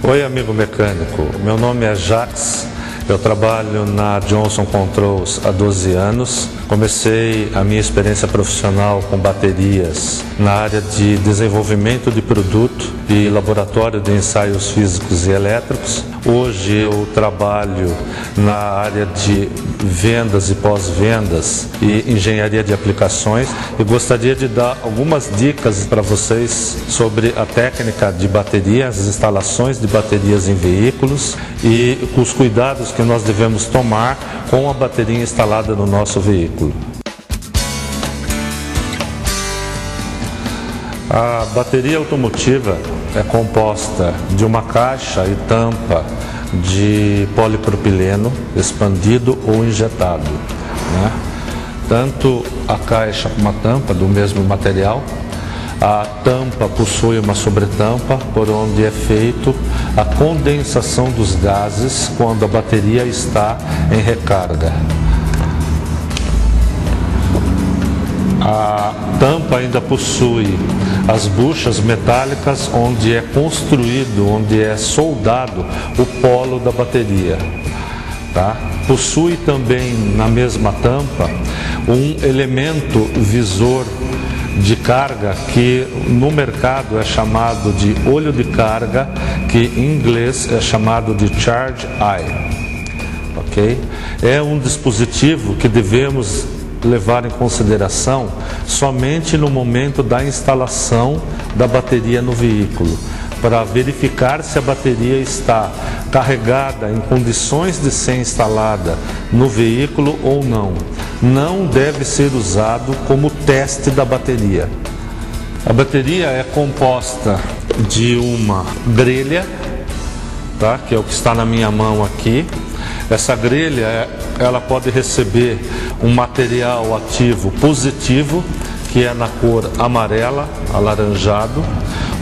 Oi, amigo mecânico, meu nome é Jacques, eu trabalho na Johnson Controls há 12 anos. Comecei a minha experiência profissional com baterias na área de desenvolvimento de produto e laboratório de ensaios físicos e elétricos. Hoje eu trabalho na área de vendas e pós-vendas e engenharia de aplicações e gostaria de dar algumas dicas para vocês sobre a técnica de bateria, as instalações de baterias em veículos e os cuidados que nós devemos tomar com a bateria instalada no nosso veículo. A bateria automotiva é composta de uma caixa e tampa de polipropileno expandido ou injetado, né? Tanto a caixa como a tampa do mesmo material. A tampa possui uma sobretampa por onde é feito a condensação dos gases quando a bateria está em recarga. A tampa ainda possui as buchas metálicas onde é construído, onde é soldado o polo da bateria, tá? Possui também na mesma tampa um elemento visor de carga que no mercado é chamado de olho de carga, que em inglês é chamado de charge eye, ok? É um dispositivo que devemos levar em consideração somente no momento da instalação da bateria no veículo, para verificar se a bateria está carregada em condições de ser instalada no veículo ou não. Não deve ser usado como teste da bateria. A bateria é composta de uma grelha, tá? Que é o que está na minha mão aqui. Essa grelha, ela pode receber um material ativo positivo, que é na cor amarela, alaranjado,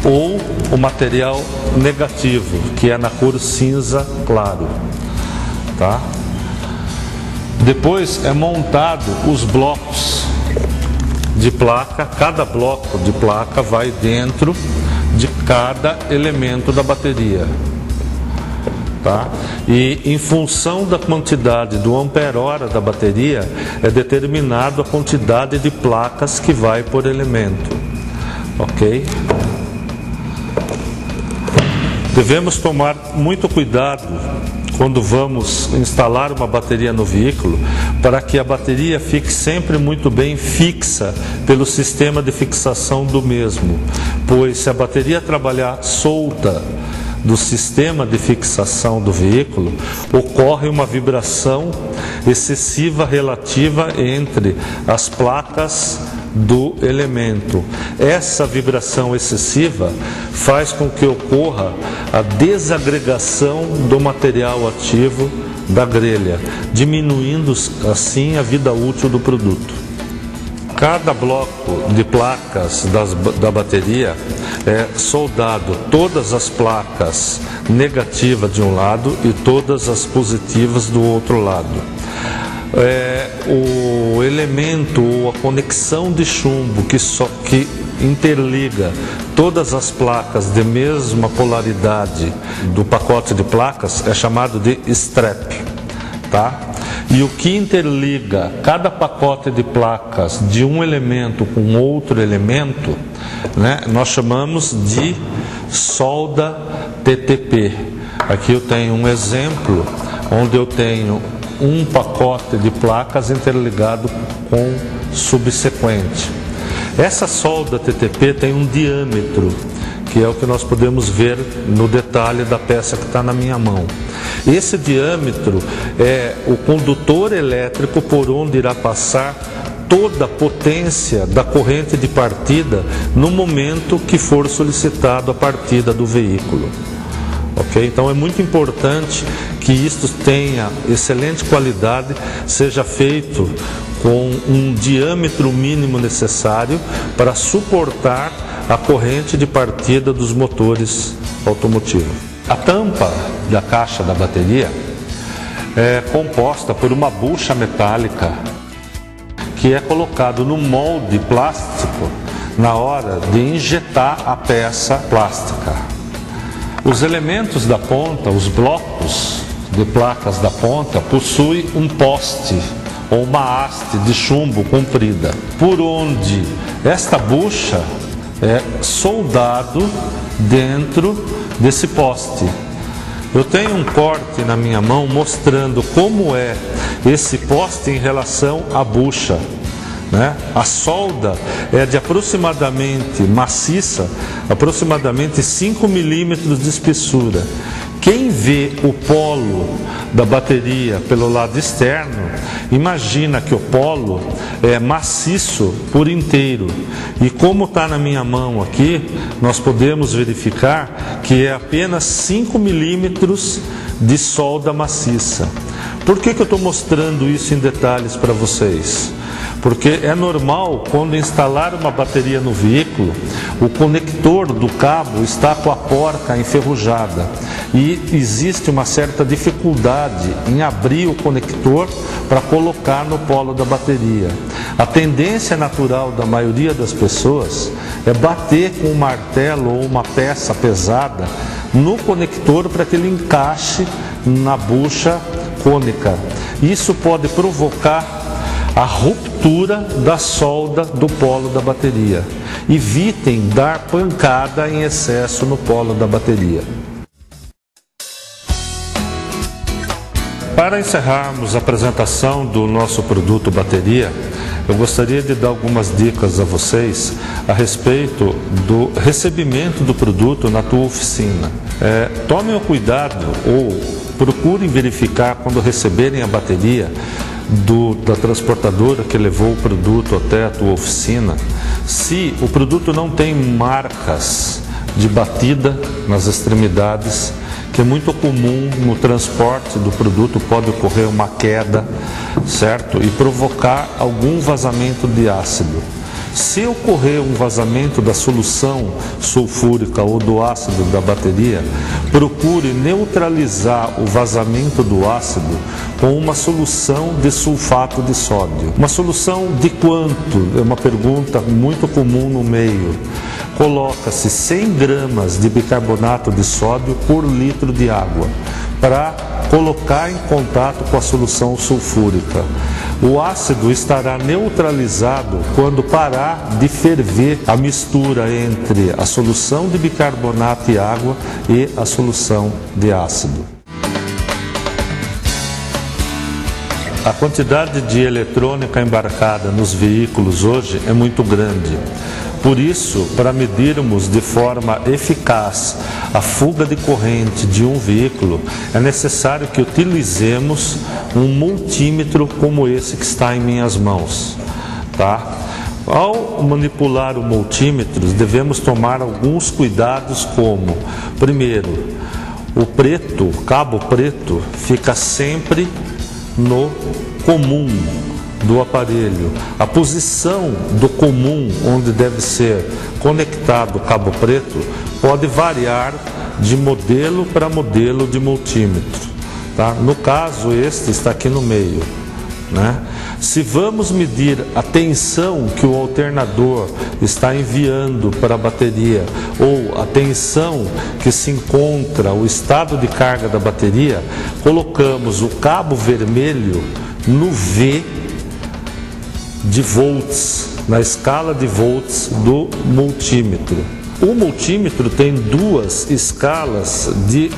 ou o material negativo, que é na cor cinza claro, tá? Depois é montado os blocos de placa. Cada bloco de placa vai dentro de cada elemento da bateria, tá? E em função da quantidade do ampere-hora da bateria é determinado a quantidade de placas que vai por elemento, ok? Devemos tomar muito cuidado quando vamos instalar uma bateria no veículo, para que a bateria fique sempre muito bem fixa pelo sistema de fixação do mesmo, pois se a bateria trabalhar solta do sistema de fixação do veículo, ocorre uma vibração excessiva relativa entre as placas do elemento. Essa vibração excessiva faz com que ocorra a desagregação do material ativo da grelha, diminuindo assim a vida útil do produto. Cada bloco de placas da bateria é soldado todas as placas negativas de um lado e todas as positivas do outro lado. O elemento ou a conexão de chumbo que interliga todas as placas de mesma polaridade do pacote de placas é chamado de strap, tá? E o que interliga cada pacote de placas de um elemento com outro elemento, né, nós chamamos de solda TTP. Aqui eu tenho um exemplo onde eu tenho um pacote de placas interligado com subsequente. Essa solda TTP tem um diâmetro, que é o que nós podemos ver no detalhe da peça que está na minha mão. Esse diâmetro é o condutor elétrico por onde irá passar toda a potência da corrente de partida no momento que for solicitado a partida do veículo. Ok? Então é muito importante que isto tenha excelente qualidade, seja feito com um diâmetro mínimo necessário para suportar a corrente de partida dos motores automotivos. A tampa da caixa da bateria é composta por uma bucha metálica que é colocado no molde plástico na hora de injetar a peça plástica. Os elementos da ponta, os blocos de placas da ponta, possuem um poste ou uma haste de chumbo comprida, por onde esta bucha é soldado dentro desse poste. Eu tenho um corte na minha mão mostrando como é esse poste em relação à bucha, né? A solda é de aproximadamente maciça, aproximadamente 5 milímetros de espessura. Quem vê o polo da bateria pelo lado externo, imagina que o polo é maciço por inteiro. E como está na minha mão aqui, nós podemos verificar que é apenas 5 milímetros de solda maciça. Por que eu estou mostrando isso em detalhes para vocês? Porque é normal, quando instalar uma bateria no veículo, o conector do cabo está com a porca enferrujada e existe uma certa dificuldade em abrir o conector para colocar no polo da bateria. A tendência natural da maioria das pessoas é bater com um martelo ou uma peça pesada no conector para que ele encaixe na bucha cônica. Isso pode provocar a ruptura da solda do polo da bateria. Evitem dar pancada em excesso no polo da bateria. Para encerrarmos a apresentação do nosso produto bateria, eu gostaria de dar algumas dicas a vocês a respeito do recebimento do produto na tua oficina. Tomem o cuidado ou procurem verificar quando receberem a bateria da transportadora que levou o produto até a tua oficina, se o produto não tem marcas de batida nas extremidades, que é muito comum no transporte do produto, pode ocorrer uma queda, certo? E provocar algum vazamento de ácido. Se ocorrer um vazamento da solução sulfúrica ou do ácido da bateria, procure neutralizar o vazamento do ácido com uma solução de sulfato de sódio. Uma solução de quanto? É uma pergunta muito comum no meio. Coloca-se 100 gramas de bicarbonato de sódio por litro de água para colocar em contato com a solução sulfúrica. O ácido estará neutralizado quando parar de ferver a mistura entre a solução de bicarbonato e água e a solução de ácido. A quantidade de eletrônica embarcada nos veículos hoje é muito grande. Por isso, para medirmos de forma eficaz a fuga de corrente de um veículo, é necessário que utilizemos um multímetro como esse que está em minhas mãos, tá? Ao manipular o multímetro, devemos tomar alguns cuidados como, primeiro, o cabo preto fica sempre no comum do aparelho. A posição do comum onde deve ser conectado o cabo preto pode variar de modelo para modelo de multímetro, tá? No caso, este está aqui no meio, né? Se vamos medir a tensão que o alternador está enviando para a bateria ou a tensão que se encontra o estado de carga da bateria, colocamos o cabo vermelho no V de volts, na escala de volts do multímetro. O multímetro tem duas escalas de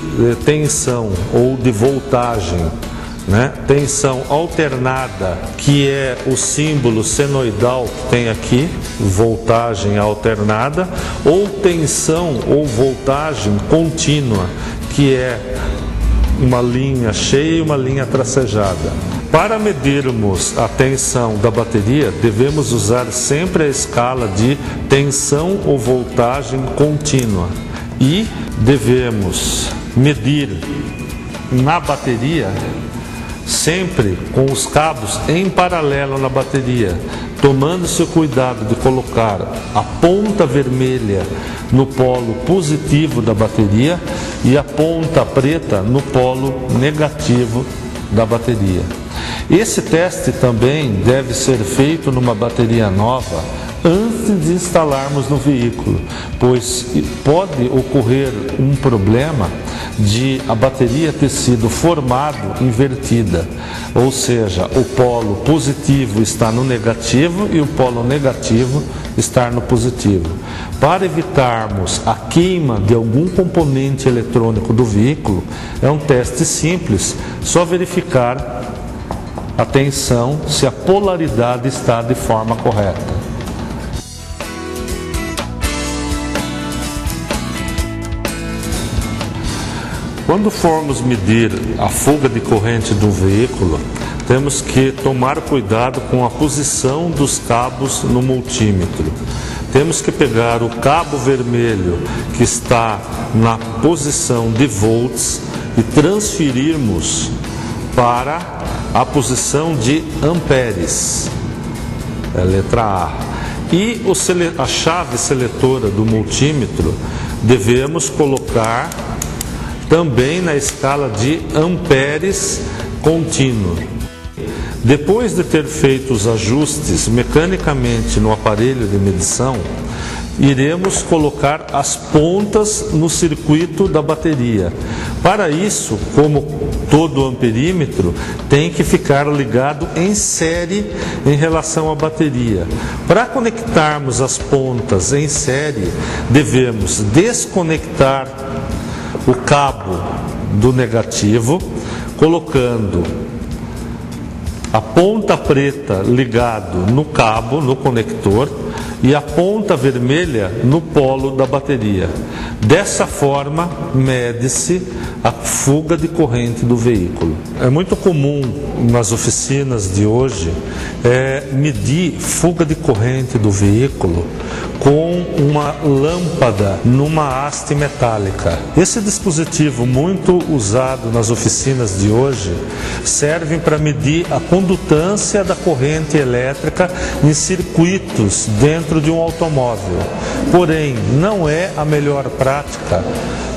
tensão ou de voltagem, né? Tensão alternada, que é o símbolo senoidal que tem aqui, voltagem alternada, ou tensão ou voltagem contínua, que é uma linha cheia e uma linha tracejada. Para medirmos a tensão da bateria, devemos usar sempre a escala de tensão ou voltagem contínua e devemos medir na bateria sempre com os cabos em paralelo na bateria, tomando-se o cuidado de colocar a ponta vermelha no polo positivo da bateria e a ponta preta no polo negativo da bateria. Esse teste também deve ser feito numa bateria nova antes de instalarmos no veículo, pois pode ocorrer um problema de a bateria ter sido formado invertida, ou seja, o polo positivo está no negativo e o polo negativo está no positivo. Para evitarmos a queima de algum componente eletrônico do veículo, é um teste simples, só verificar a tensão se a polaridade está de forma correta. Quando formos medir a fuga de corrente do veículo, temos que tomar cuidado com a posição dos cabos no multímetro. Temos que pegar o cabo vermelho que está na posição de volts e transferirmos para a posição de amperes, é a letra A. E a chave seletora do multímetro devemos colocar também na escala de amperes contínuo. Depois de ter feito os ajustes mecanicamente no aparelho de medição, iremos colocar as pontas no circuito da bateria. Para isso, como todo amperímetro, tem que ficar ligado em série em relação à bateria. Para conectarmos as pontas em série, devemos desconectar o cabo do negativo, colocando a ponta preta ligado no cabo, no conector, e a ponta vermelha no polo da bateria. Dessa forma, mede-se a fuga de corrente do veículo. É muito comum nas oficinas de hoje medir fuga de corrente do veículo com uma lâmpada numa haste metálica. Esse dispositivo, muito usado nas oficinas de hoje, serve para medir a condutância da corrente elétrica em circuitos dentro de um automóvel. Porém, não é a melhor prática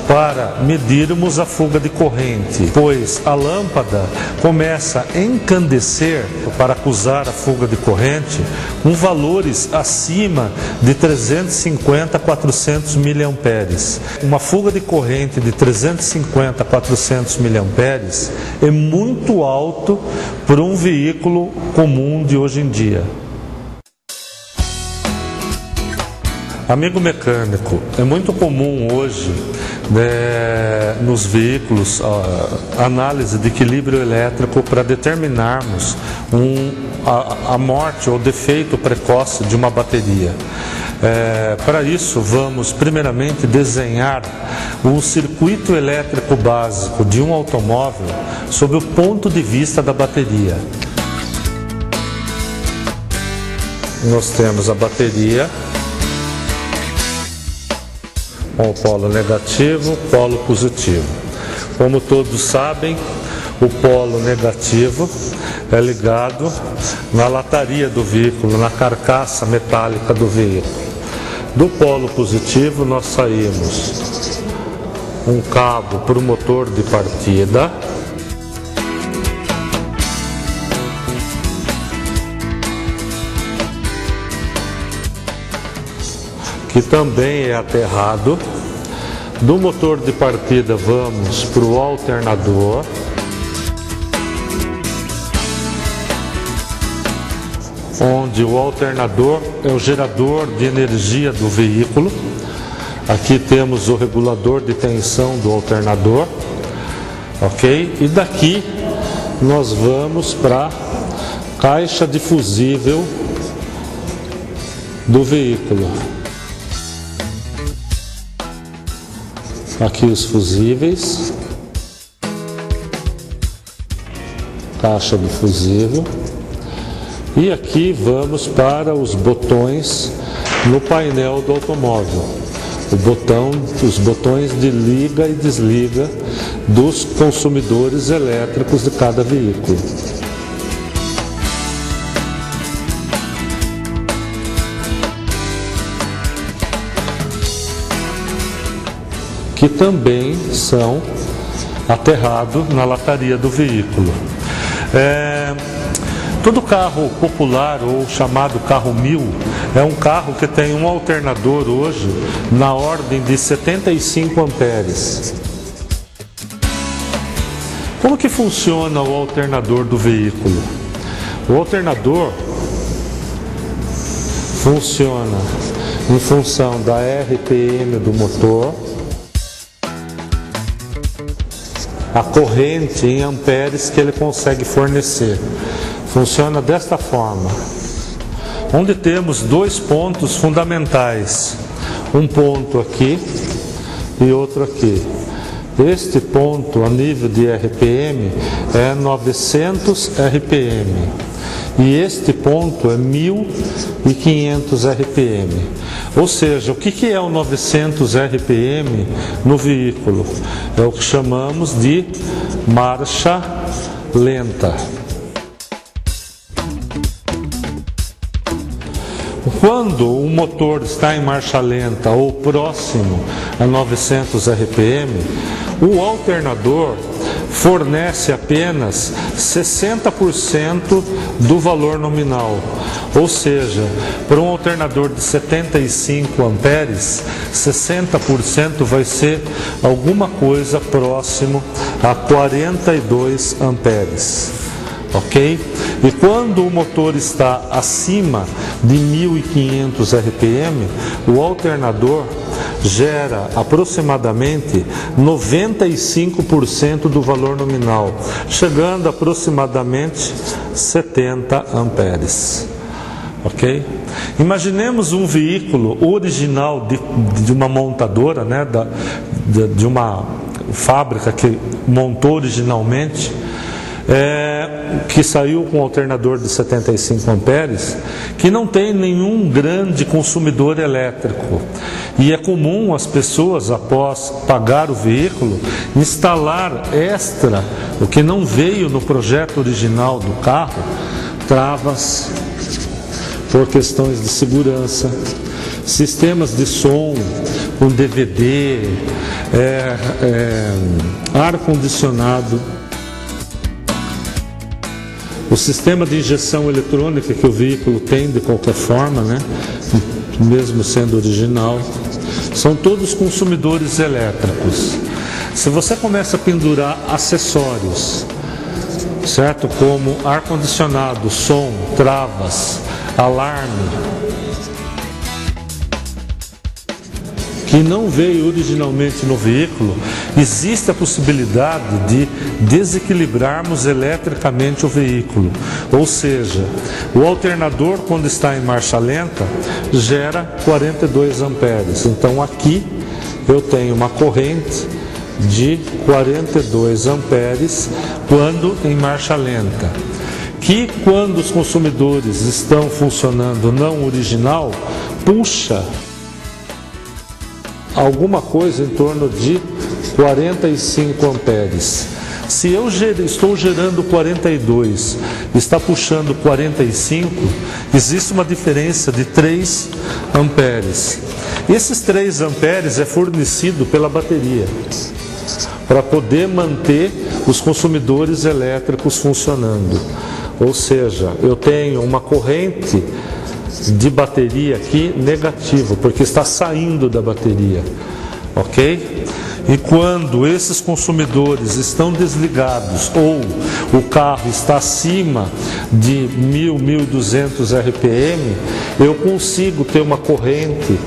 para medirmos a fuga de corrente, pois a lâmpada começa a encandecer para acusar a fuga de corrente com valores acima de 350 a 400 miliamperes. Uma fuga de corrente de 350 a 400 miliamperes é muito alto para um veículo comum de hoje em dia. Amigo mecânico, é muito comum hoje nos veículos análise de equilíbrio elétrico para determinarmos a morte ou defeito precoce de uma bateria. Para isso, vamos primeiramente desenhar o circuito elétrico básico de um automóvel sob o ponto de vista da bateria. Nós temos a bateria com o polo negativo, polo positivo. Como todos sabem, o polo negativo é ligado na lataria do veículo, na carcaça metálica do veículo. Do polo positivo nós saímos um cabo para o motor de partida, que também é aterrado. Do motor de partida vamos para o alternador, onde o alternador é o gerador de energia do veículo. Aqui temos o regulador de tensão do alternador, ok? E daqui nós vamos para a caixa de fusível do veículo. Aqui os fusíveis, caixa de fusível, e aqui vamos para os botões no painel do automóvel, os botões de liga e desliga dos consumidores elétricos de cada veículo. Que também são aterrados na lataria do veículo. Todo carro popular ou chamado carro 1000 é um carro que tem um alternador hoje na ordem de 75 amperes. Como que funciona o alternador do veículo? O alternador funciona em função da RPM do motor, a corrente em amperes que ele consegue fornecer. Funciona desta forma, onde temos dois pontos fundamentais, um ponto aqui e outro aqui. Este ponto a nível de RPM é 900 RPM e este ponto é 1500 RPM. Ou seja, o que é o 900 RPM no veículo? É o que chamamos de marcha lenta. Quando o motor está em marcha lenta ou próximo a 900 RPM, o alternador fornece apenas 60% do valor nominal. Ou seja, para um alternador de 75 amperes, 60% vai ser alguma coisa próximo a 42 amperes. Ok? E quando o motor está acima de 1500 RPM, o alternador gera aproximadamente 95% do valor nominal, chegando a aproximadamente 70 amperes. Ok? Imaginemos um veículo original de uma montadora, né, de uma fábrica que montou originalmente, que saiu com um alternador de 75 amperes, que não tem nenhum grande consumidor elétrico. E é comum as pessoas, após pagar o veículo, instalar extra, o que não veio no projeto original do carro, travas por questões de segurança, sistemas de som com DVD, ar-condicionado, o sistema de injeção eletrônica que o veículo tem de qualquer forma, né? Mesmo sendo original, são todos consumidores elétricos. Se você começa a pendurar acessórios, certo? Como ar-condicionado, som, travas, alarme, que não veio originalmente no veículo, existe a possibilidade de desequilibrarmos eletricamente o veículo. Ou seja, o alternador, quando está em marcha lenta, gera 42 amperes. Então aqui eu tenho uma corrente de 42 amperes quando em marcha lenta, que quando os consumidores estão funcionando não original, puxa alguma coisa em torno de 45 amperes. Se eu estou gerando 42, está puxando 45, existe uma diferença de 3 amperes. Esses 3 amperes é fornecido pela bateria, para poder manter os consumidores elétricos funcionando. Ou seja, eu tenho uma corrente de bateria aqui negativo, porque está saindo da bateria, ok? E quando esses consumidores estão desligados ou o carro está acima de 1.200 RPM, eu consigo ter uma corrente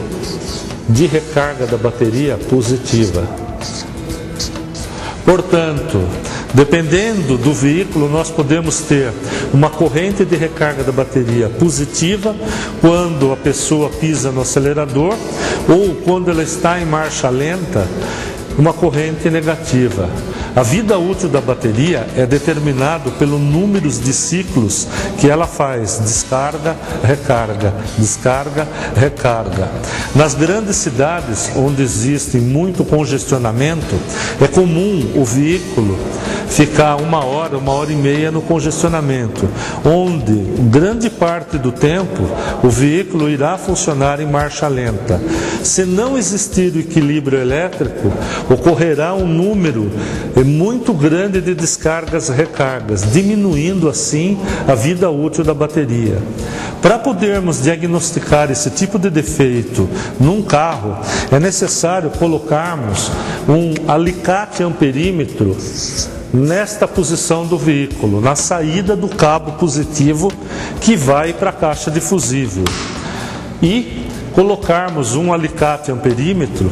de recarga da bateria positiva. Portanto, dependendo do veículo, nós podemos ter uma corrente de recarga da bateria positiva quando a pessoa pisa no acelerador, ou quando ela está em marcha lenta, uma corrente negativa. A vida útil da bateria é determinado pelo número de ciclos que ela faz: descarga, recarga, descarga, recarga. Nas grandes cidades, onde existe muito congestionamento, é comum o veículo ficar uma hora e meia no congestionamento, onde grande parte do tempo o veículo irá funcionar em marcha lenta. Se não existir o equilíbrio elétrico, ocorrerá um número muito grande de descargas e recargas, diminuindo assim a vida útil da bateria. Para podermos diagnosticar esse tipo de defeito num carro, é necessário colocarmos um alicate amperímetro nesta posição do veículo, na saída do cabo positivo que vai para a caixa de fusível, e colocarmos um alicate amperímetro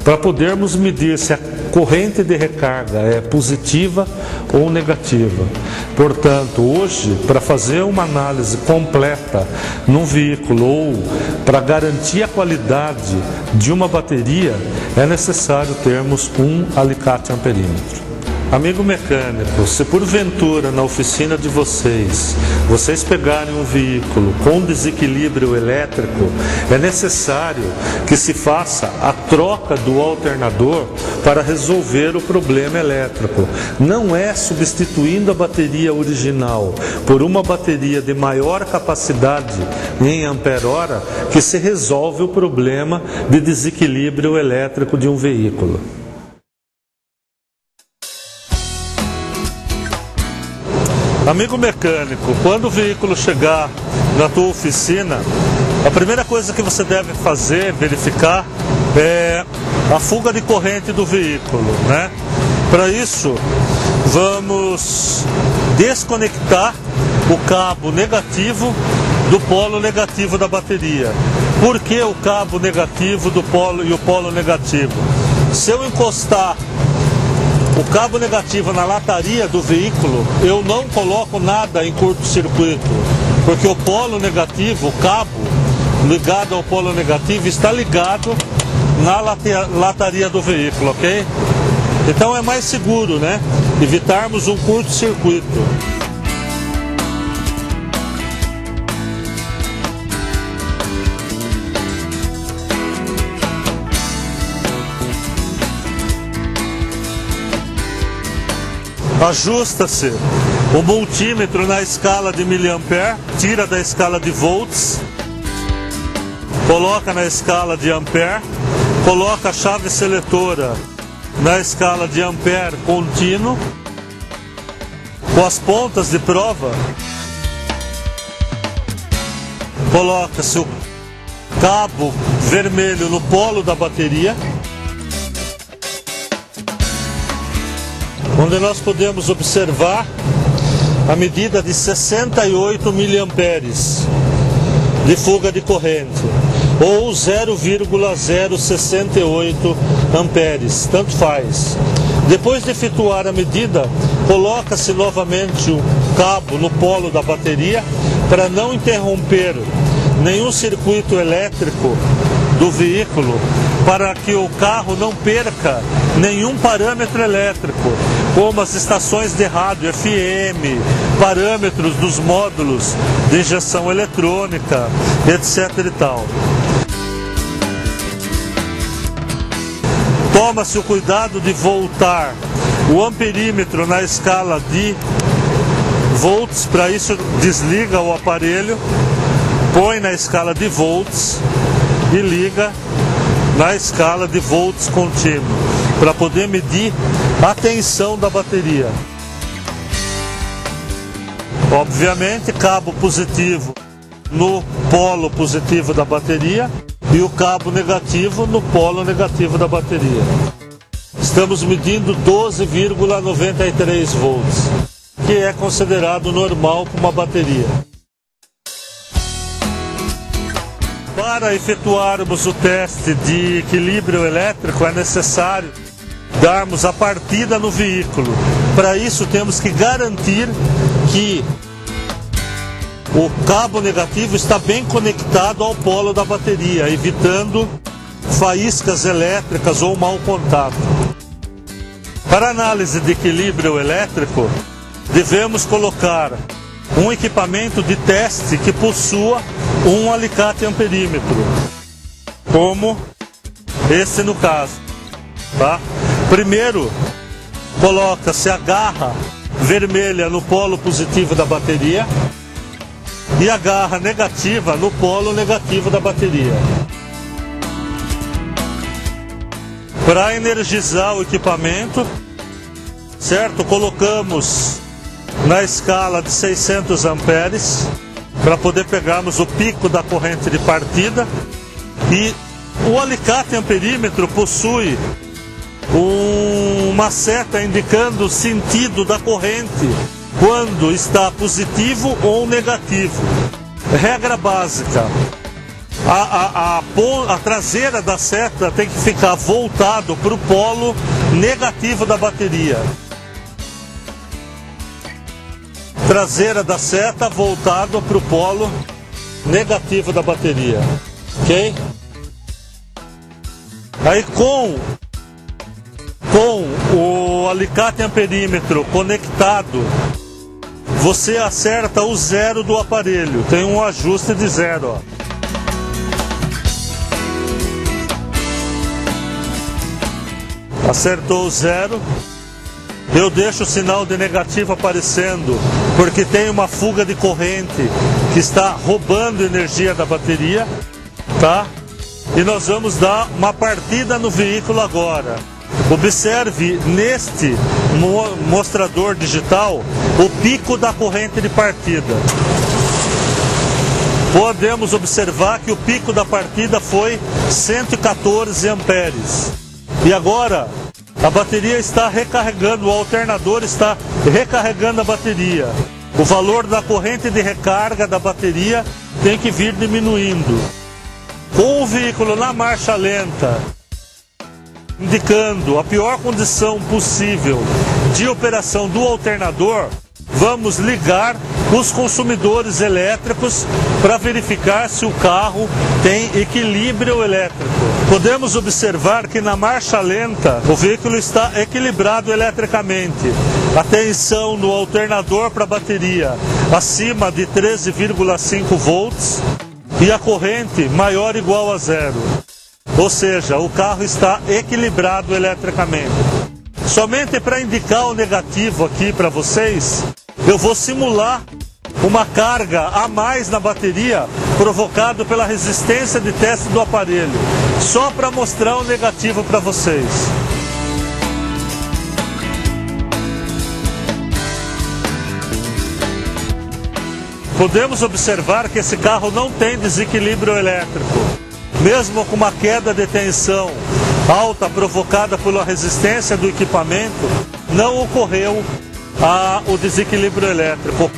para podermos medir se a corrente de recarga é positiva ou negativa. Portanto, hoje, para fazer uma análise completa num veículo ou para garantir a qualidade de uma bateria, é necessário termos um alicate amperímetro. Amigo mecânico, se porventura na oficina de vocês pegarem um veículo com desequilíbrio elétrico, é necessário que se faça a troca do alternador para resolver o problema elétrico. Não é substituindo a bateria original por uma bateria de maior capacidade em ampere-hora que se resolve o problema de desequilíbrio elétrico de um veículo. Amigo mecânico, quando o veículo chegar na tua oficina, a primeira coisa que você deve fazer, verificar, é a fuga de corrente do veículo, né? Para isso, vamos desconectar o cabo negativo do polo negativo da bateria. Por que o cabo negativo do polo e o polo negativo? Se eu encostar o cabo negativo na lataria do veículo, eu não coloco nada em curto-circuito, porque o polo negativo, o cabo ligado ao polo negativo, está ligado na lataria do veículo, ok? Então é mais seguro, né? Evitarmos um curto-circuito. Ajusta-se o multímetro na escala de miliampere, tira da escala de volts, coloca na escala de ampere, coloca a chave seletora na escala de ampere contínuo, com as pontas de prova, coloca-se o cabo vermelho no polo da bateria, onde nós podemos observar a medida de 68 miliamperes de fuga de corrente, ou 0,068 amperes, tanto faz. Depois de efetuar a medida, coloca-se novamente o cabo no polo da bateria para não interromper nenhum circuito elétrico do veículo, para que o carro não perca nenhum parâmetro elétrico, como as estações de rádio FM, parâmetros dos módulos de injeção eletrônica, etc. e tal. Toma-se o cuidado de voltar o amperímetro na escala de volts, para isso desliga o aparelho, põe na escala de volts e liga na escala de volts contínuo, para poder medir a tensão da bateria. Obviamente, cabo positivo no polo positivo da bateria e o cabo negativo no polo negativo da bateria. Estamos medindo 12,93 volts, que é considerado normal para uma bateria. Para efetuarmos o teste de equilíbrio elétrico, é necessário darmos a partida no veículo. Para isso, temos que garantir que o cabo negativo está bem conectado ao polo da bateria, evitando faíscas elétricas ou mau contato. Para análise de equilíbrio elétrico, devemos colocar um equipamento de teste que possua um alicate amperímetro, como esse no caso, tá? Primeiro, coloca-se a garra vermelha no polo positivo da bateria e a garra negativa no polo negativo da bateria. Para energizar o equipamento, certo? Colocamos na escala de 600 amperes para poder pegarmos o pico da corrente de partida, e o alicate amperímetro possui uma seta indicando o sentido da corrente quando está positivo ou negativo. Regra básica: a traseira da seta tem que ficar voltado para o polo negativo da bateria. Traseira da seta voltado para o polo negativo da bateria, ok? Aí com o alicate amperímetro conectado, você acerta o zero do aparelho. Tem um ajuste de zero, ó. Acertou o zero. Eu deixo o sinal de negativo aparecendo, porque tem uma fuga de corrente que está roubando energia da bateria, tá? E nós vamos dar uma partida no veículo agora. Observe neste mostrador digital o pico da corrente de partida. Podemos observar que o pico da partida foi 114 amperes. E agora a bateria está recarregando, o alternador está recarregando a bateria. O valor da corrente de recarga da bateria tem que vir diminuindo. Com o veículo na marcha lenta, indicando a pior condição possível de operação do alternador, vamos ligar os consumidores elétricos para verificar se o carro tem equilíbrio elétrico. Podemos observar que na marcha lenta o veículo está equilibrado eletricamente. A tensão no alternador para a bateria acima de 13,5 volts e a corrente maior ou igual a zero. Ou seja, o carro está equilibrado eletricamente. Somente para indicar o negativo aqui para vocês, eu vou simular uma carga a mais na bateria provocado pela resistência de teste do aparelho, só para mostrar o negativo para vocês. Podemos observar que esse carro não tem desequilíbrio elétrico. Mesmo com uma queda de tensão alta provocada pela resistência do equipamento, não ocorreu o desequilíbrio elétrico.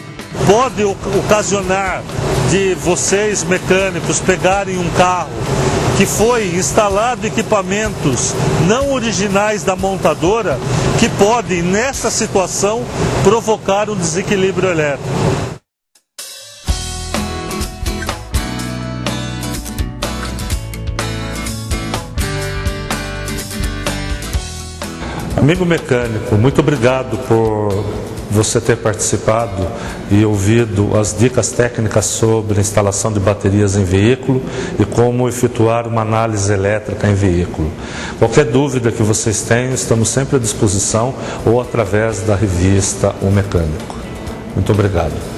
Pode ocasionar de vocês, mecânicos, pegarem um carro que foi instalado equipamentos não originais da montadora, que podem, nessa situação, provocar um desequilíbrio elétrico. Amigo mecânico, muito obrigado por você ter participado e ouvido as dicas técnicas sobre instalação de baterias em veículo e como efetuar uma análise elétrica em veículo. Qualquer dúvida que vocês tenham, estamos sempre à disposição ou através da revista O Mecânico. Muito obrigado.